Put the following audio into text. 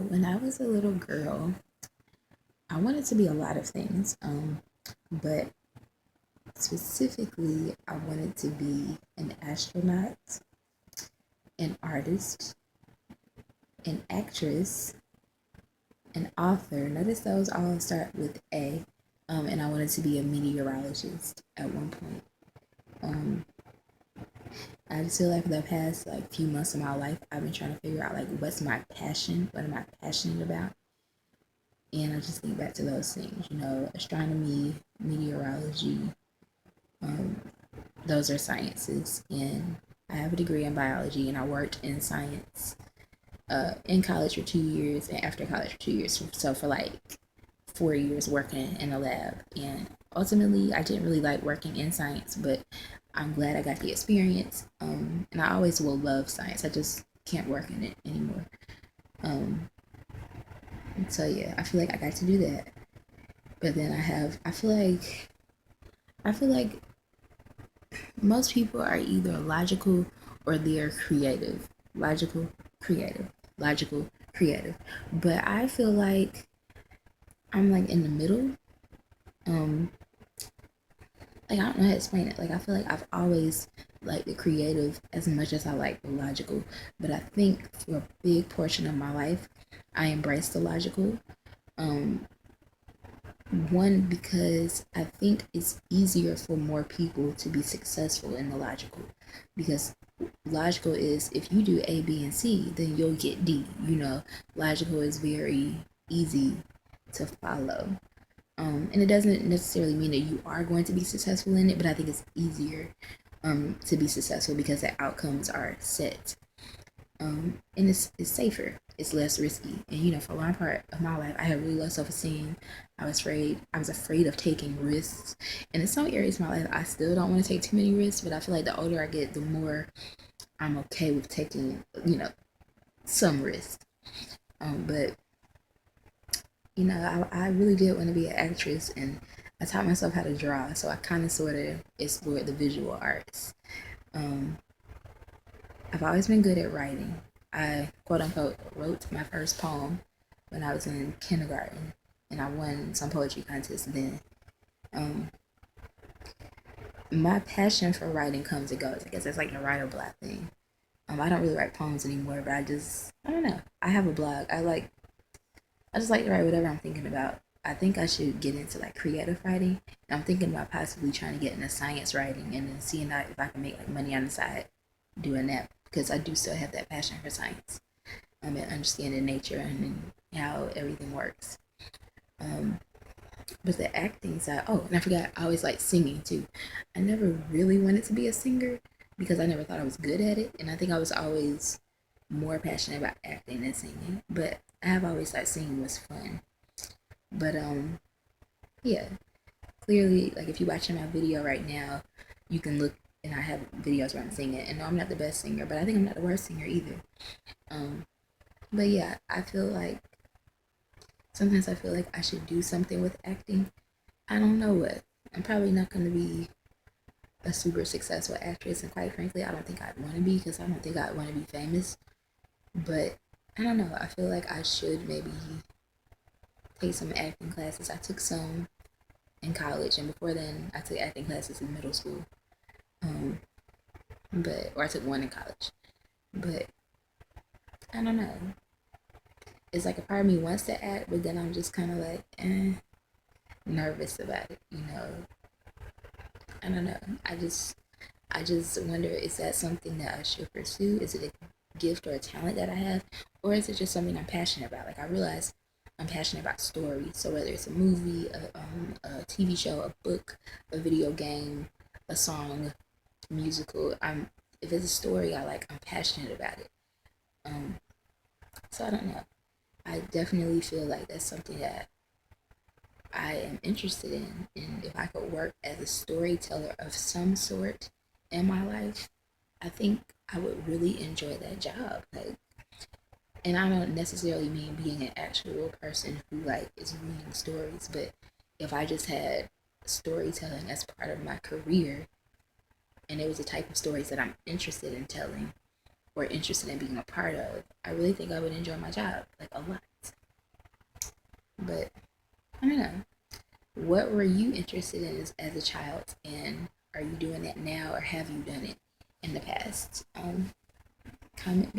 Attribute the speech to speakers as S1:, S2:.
S1: when I was a little girl, I wanted to be a lot of things, but specifically, I wanted to be an astronaut, an artist, an actress, an author. Notice those all start with A, and I wanted to be a meteorologist at one point. Um, I just feel like for the past few months of my life, I've been trying to figure out what's my passion, what am I passionate about, and I just think back to those things, astronomy, meteorology, um, those are sciences. And I have a degree in biology, and I worked in science in college for 2 years and after college for 2 years. So for 4 years working in a lab. And ultimately, I didn't really like working in science, but I'm glad I got the experience. And I always will love science. I just can't work in it anymore. So yeah, I feel like I got to do that. But then I feel like most people are either logical or they're creative. Logical, creative, logical, creative. But I feel like I'm in the middle. Um, I don't know how to explain it. I feel like I've always liked the creative as much as I like the logical. But I think for a big portion of my life, I embraced the logical. Um, One, because I think it's easier for more people to be successful in the logical. Because logical is if you do A, B, and C, then you'll get D. Logical is very easy to follow. And it doesn't necessarily mean that you are going to be successful in it, but I think it's easier to be successful because the outcomes are set. And it's safer. It's less risky. And for a long part of my life, I had really low self-esteem. I was afraid of taking risks. And in some areas of my life, I still don't want to take too many risks. But I feel like the older I get, the more I'm okay with taking, some risks. But I really did want to be an actress, and I taught myself how to draw. So I kind of sort of explored the visual arts. Um, I've always been good at writing. I quote unquote wrote my first poem when I was in kindergarten, and I won some poetry contests then. Um, my passion for writing comes and goes. I guess it's like the writer block thing. I don't really write poems anymore, but I don't know. I have a blog. I just like to write whatever I'm thinking about. I think I should get into creative writing. And I'm thinking about possibly trying to get into science writing and then seeing if I can make money on the side doing that, because I do still have that passion for science. And understanding nature and how everything works. Um, but the acting side, oh, and I forgot, I always like singing too. I never really wanted to be a singer because I never thought I was good at it. And I think I was always more passionate about acting than singing. But I have always thought singing was fun. But yeah, clearly, if you're watching my video right now, you can look, and I have videos where I'm singing. And no, I'm not the best singer, but I think I'm not the worst singer either. But yeah, I feel like sometimes I feel like I should do something with acting. I don't know what. I'm probably not going to be a super successful actress, and quite frankly, I don't think I'd want to be, because I don't think I'd want to be famous. But I don't know. I feel like I should maybe take some acting classes. I took some in college, and before then, I took acting classes in middle school. Or I took one in college. But I don't know. It's like a part of me wants to act, but then I'm just kind of nervous about it. I don't know. I just wonder, is that something that I should pursue? Is it a gift or a talent that I have, or is it just something I'm passionate about? I realize I'm passionate about stories. So whether it's a movie, a TV show, a book, a video game, a song, musical, if it's a story I like, I'm passionate about it. So I don't know. I definitely feel like that's something that I am interested in. And if I could work as a storyteller of some sort in my life, I think I would really enjoy that job. And I don't necessarily mean being an actual person who is reading stories, but if I just had storytelling as part of my career, and it was the type of stories that I'm interested in telling or interested in being a part of, I really think I would enjoy my job a lot. But I don't know. What were you interested in as a child, and are you doing that now, or have you done it in the past? Comment